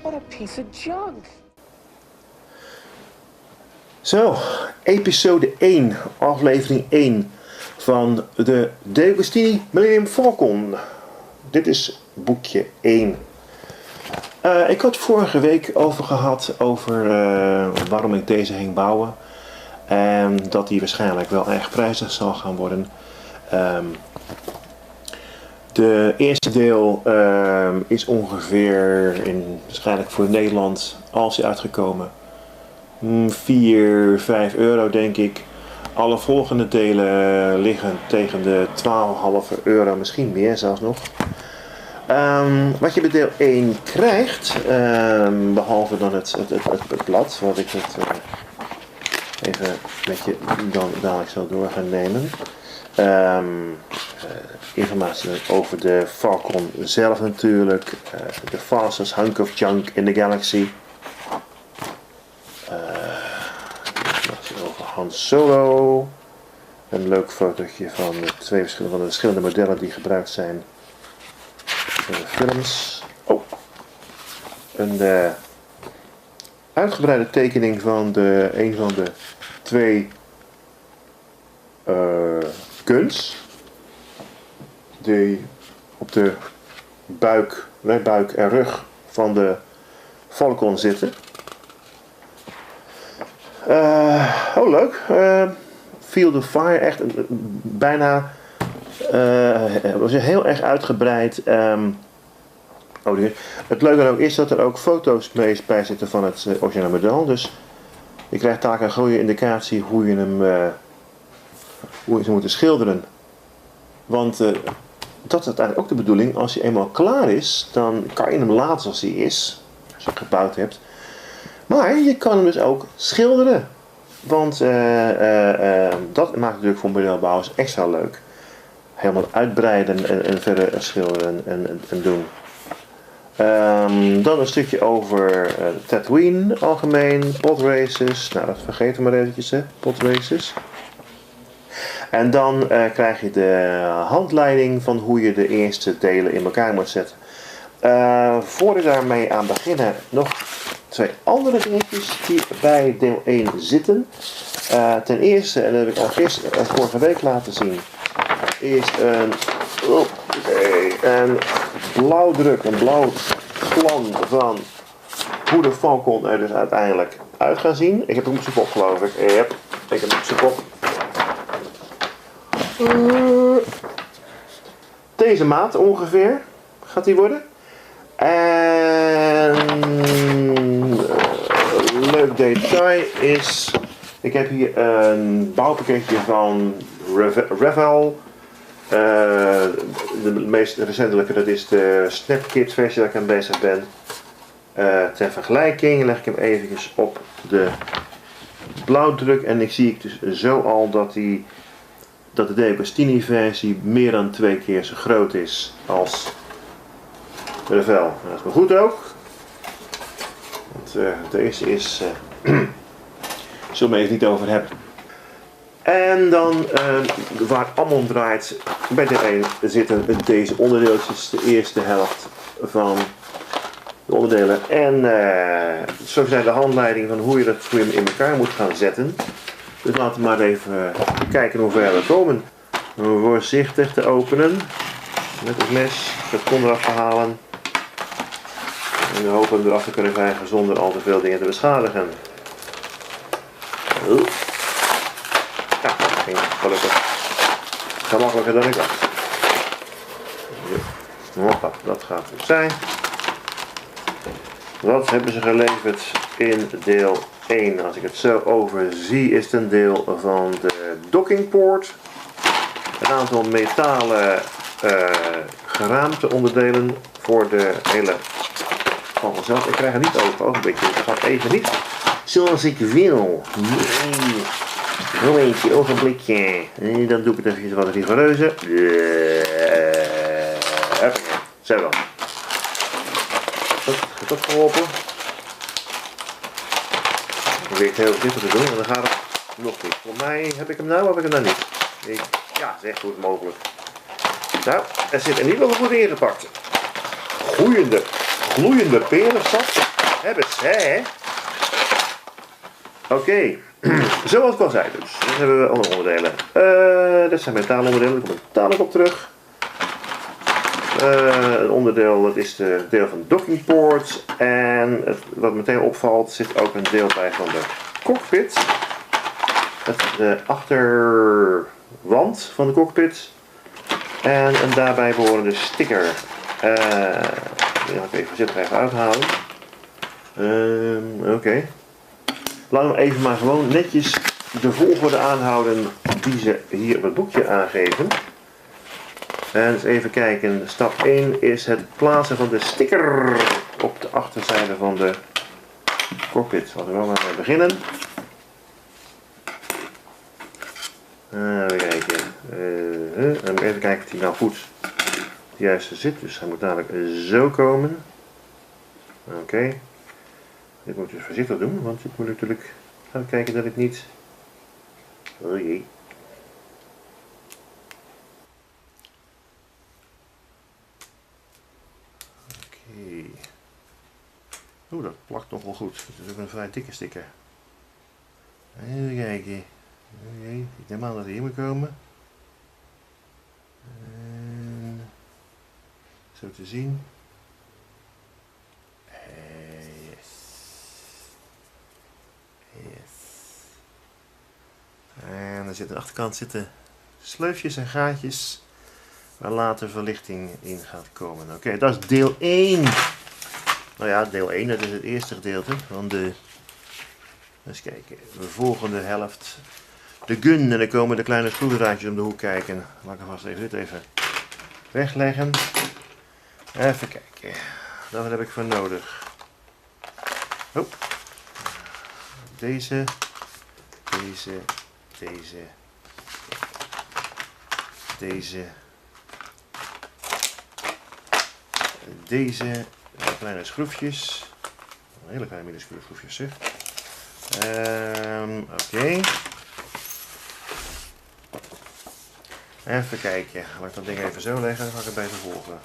What a piece of junk. Zo, episode 1, aflevering 1 van de De Agostini Millennium Falcon. Dit is boekje 1. Ik had vorige week over waarom ik deze ging bouwen. En dat die waarschijnlijk wel erg prijzig zal gaan worden. De eerste deel is ongeveer, waarschijnlijk voor Nederland, als hij uitgekomen, 4, 5 euro denk ik. Alle volgende delen liggen tegen de 12,5 euro, misschien meer zelfs nog. Wat je bij deel 1 krijgt, behalve dan het blad, wat ik even met je dan dadelijk zo door gaan nemen. Informatie over de Falcon zelf natuurlijk, the fastest hunk of junk in the galaxy. Informatie over Han Solo. Een leuk fotootje van de verschillende modellen die gebruikt zijn in de films. Oh, een uitgebreide tekening van een van de twee guns die op de buik en rug van de Falcon zitten. Oh leuk, Field of Fire, echt bijna was heel erg uitgebreid. Het leuke ook is dat er ook foto's bij zitten van het originele model, dus je krijgt daar een goede indicatie hoe je ze moet schilderen. Want dat is uiteindelijk ook de bedoeling. Als hij eenmaal klaar is, dan kan je hem laten zoals hij is. Als je het gebouwd hebt. Maar je kan hem dus ook schilderen. Want dat maakt natuurlijk voor modelbouwers extra leuk. Helemaal uitbreiden en verder schilderen en doen. Dan een stukje over Tatooine algemeen. Podraces. Nou, dat vergeten we maar eventjes, hè. Podraces. En dan krijg je de handleiding van hoe je de eerste delen in elkaar moet zetten. Voor we daarmee aan beginnen, nog twee andere dingetjes die bij deel 1 zitten. Ten eerste, en dat heb ik al vorige week laten zien, is een blauwdruk, een blauw plan van hoe de Falcon er dus uiteindelijk uit gaat zien. Ik heb hem op zijn kop, geloof ik. Yep, ik heb hem op zijn kop. Deze maat ongeveer gaat die worden. En leuk detail is, ik heb hier een bouwpakketje van Revell. De meest recentelijke, dat is de Snapkit versie waar ik aan bezig ben. Ter vergelijking leg ik hem eventjes op de blauwdruk en ik zie dus zo al dat de De Agostini versie meer dan 2 keer zo groot is als de Revell. Dat is maar goed ook. Want deze is, zullen we even niet over hebben. En dan, waar het allemaal om draait, bij deel 1 zitten deze onderdeeltjes, de eerste helft van de onderdelen. En zo zijn de handleidingen van hoe je hem in elkaar moet gaan zetten. Dus laten we maar even kijken hoe ver we komen. Voorzichtig te openen. Met het mes, het kon eraf te halen. En we hopen hem eraf te kunnen krijgen zonder al te veel dingen te beschadigen. Ja, dat ging gelukkig gemakkelijker dan ik dacht. Dat gaat opzij. Wat hebben ze geleverd in deel 1? Als ik het zo overzie is het een deel van de dockingpoort. Een aantal metalen geraamte onderdelen voor de hele van vanzelf. Ik krijg het niet open, ook een beetje. Het gaat even niet zoals ik wil. Nee. Nog eentje, ogenblikje. Dan doe ik het even wat rigoureuzer. Zo dan. Gaat dat geholpen? Ik probeer het heel voorzichtig te doen, en dan gaat het nog niet. Voor mij heb ik hem nou of heb ik hem nou niet? Ja, het is echt goed mogelijk. Nou, er zit in ieder geval goed ingepakt. gloeiende perensap. Hebben ze, hè? Oké. Zoals ik al zei dus. Dan hebben we andere onderdelen. Dit zijn metaalonderdelen. Daar komt een dadelijk op terug. Een onderdeel, dat is het deel van de docking port. En wat meteen opvalt, zit ook een deel bij van de cockpit. De achterwand van de cockpit. En een daarbij behorende sticker. Die ga ik even voorzichtig even uithalen. Oké. Laten we even maar gewoon netjes de volgorde aanhouden die ze hier op het boekje aangeven. En eens even kijken. Stap 1 is het plaatsen van de sticker op de achterzijde van de cockpit. Laten we wel maar mee beginnen. Even kijken. Dan moet ik even kijken of die nou goed de juiste zit. Dus hij moet dadelijk zo komen. Oké. Dit moet ik dus voorzichtig doen, want ik moet natuurlijk gaan kijken dat ik niet... Oh jee. Oké. Oeh, dat plakt nog wel goed. Het is ook een vrij dikke sticker. Even kijken. Oh jee, ik neem aan dat hij hier moet komen. En... Zo te zien. Yes. En er zit aan de achterkant zitten sleufjes en gaatjes waar later verlichting in gaat komen. Oké, dat is deel 1. Nou ja, deel 1, dat is het eerste gedeelte van de... Eens kijken, de volgende helft. De gun, en dan komen de kleine schroevendraadjes om de hoek kijken. Laat ik vast even dit even wegleggen. Even kijken, dat heb ik voor nodig. Oh. Deze, deze, deze kleine schroefjes. Hele kleine minuscule schroefjes zeg. Oké. Even kijken. Laat ik dat ding even zo leggen, dan ga ik het beter volgen.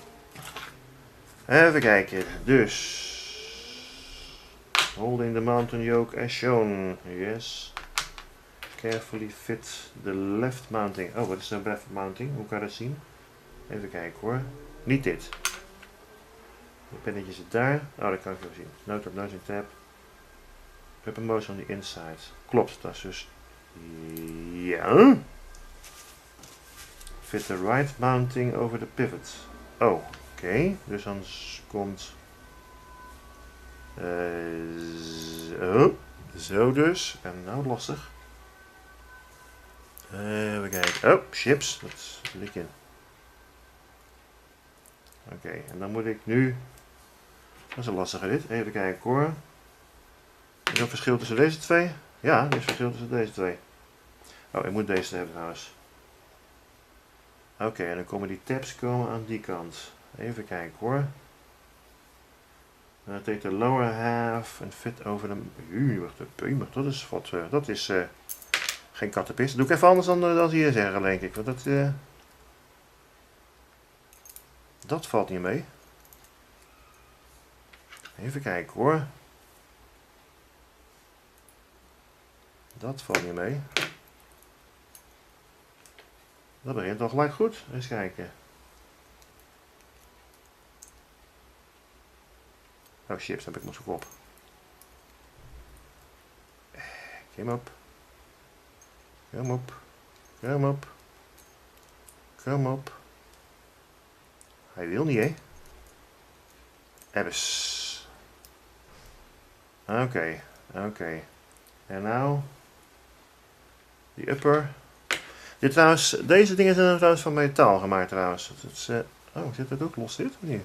Even kijken. Dus. Holding the mountain yoke as shown. Yes. Carefully fit the left mounting. Oh, wat is de left mounting? Hoe kan je dat zien? Even kijken hoor. Niet dit. De pennetje zit daar. Oh, dat kan ik wel zien. Note up, noting tab. Weapon motion on the inside. Klopt, dat is dus... Ja. Fit the right mounting over the pivot. Oh, oké. Dus dan komt... Zo dus. En nou lastig. Even kijken. Oh, chips. Dat zit ik in. Oké, en dan moet ik nu... Dat is een lastige dit. Even kijken hoor. Is er een verschil tussen deze twee? Ja, er is verschil tussen deze twee. Oh, ik moet deze hebben trouwens. Oké, en dan komen die tabs aan die kant. Even kijken hoor. Take the lower half and fit over the... Dat is wat... dat is geen kattenpis. Dat doe ik even anders dan hier zeggen, denk ik. Want dat... dat valt niet mee. Even kijken hoor. Dat valt niet mee. Dat begint al gelijk goed. Eens kijken. Oh chips, heb ik mijn kop. Kom op. Kom op. Kom op. Kom op. Hij wil niet, hè? Ebbes. Oké. Oké. En nou... Die upper. Dit trouwens, deze dingen zijn trouwens van metaal gemaakt trouwens. Dat is, oh, zit dat ook los dit of niet?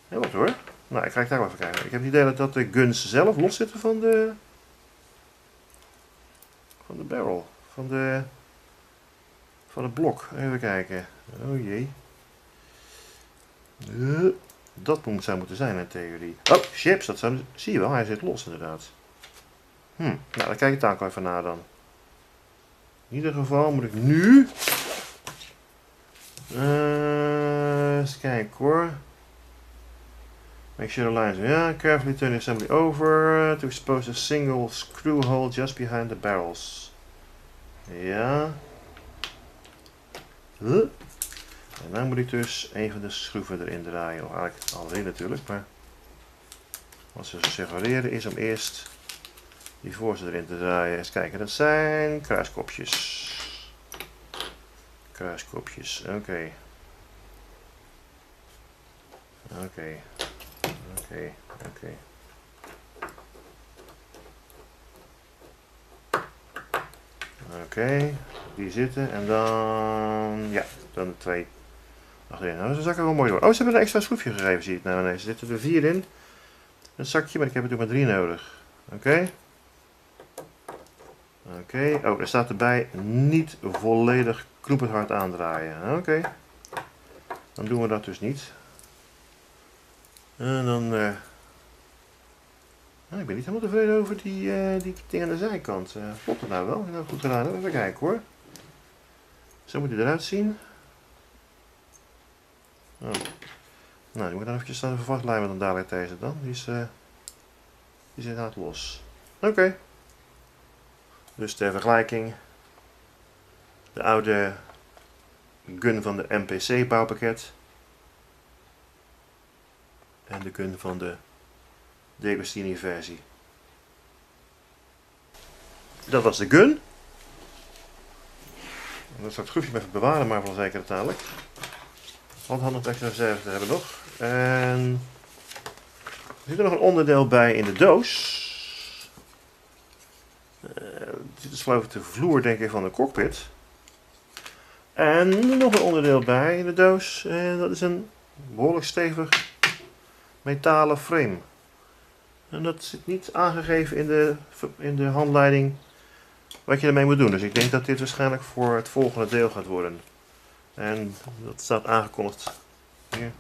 Ja, wat hoor. Nou, ik ga daar wel even kijken. Ik heb het idee dat de guns zelf los zitten van de barrel. Van het blok. Even kijken. Oh jee. Dat zou moeten zijn in theorie. Oh, chips, dat zou, zie je wel, hij zit los inderdaad. Nou, dan kijk ik daar ook even naar dan. In ieder geval moet ik nu... eens kijken hoor. Make sure the lines, ja, carefully turn the assembly over to expose a single screw hole just behind the barrels. Ja. En dan moet ik dus even de schroeven erin draaien. Of eigenlijk alleen natuurlijk, maar wat ze suggereren is om eerst die voorste erin te draaien. Eens kijken, dat zijn kruiskopjes. Kruiskopjes, oké. Oké. Oké, die zitten en dan, ja, dan 2 achterin. Nou, dat zak er wel mooi door. Oh, ze hebben een extra schroefje gegeven, zie ik. Nou, nee, ze zitten er 4 in. Een zakje, maar ik heb er maar 3 nodig. Oké. Oh, er staat erbij niet volledig knoepend hard aandraaien. Oké. Dan doen we dat dus niet. En dan, ik ben niet helemaal tevreden over die ding aan de zijkant. Klopt het nou wel? Ik heb het goed gedaan. Even kijken hoor. Zo moet hij eruit zien. Oh. Nou, die moet dan eventjes even vastlijmen dan dadelijk deze dan. Die zit inderdaad los. Oké. Dus ter vergelijking. De oude gun van de MPC bouwpakket. En de gun van de D'Agostini versie. Dat was de gun. Dat zal ik het schroefje even bewaren, maar voor zeker dadelijk. Want handig extra reserve te hebben nog. En er zit er nog een onderdeel bij in de doos. Dit is geloof ik de vloer denk ik van de cockpit. En nog een onderdeel bij in de doos. En dat is een behoorlijk stevig metalen frame. En dat zit niet aangegeven in de handleiding wat je ermee moet doen. Dus ik denk dat dit waarschijnlijk voor het volgende deel gaat worden. En dat staat aangekondigd hier.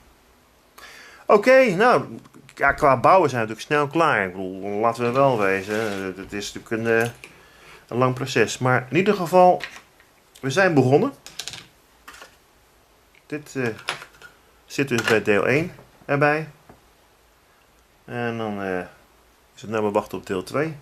Oké, nou, ja, qua bouwen zijn we natuurlijk snel klaar. Ik bedoel, laten we wel wezen. Het is natuurlijk een lang proces. Maar in ieder geval, we zijn begonnen. Dit zit dus bij deel 1 erbij. En dan is het nou maar wachten op deel 2.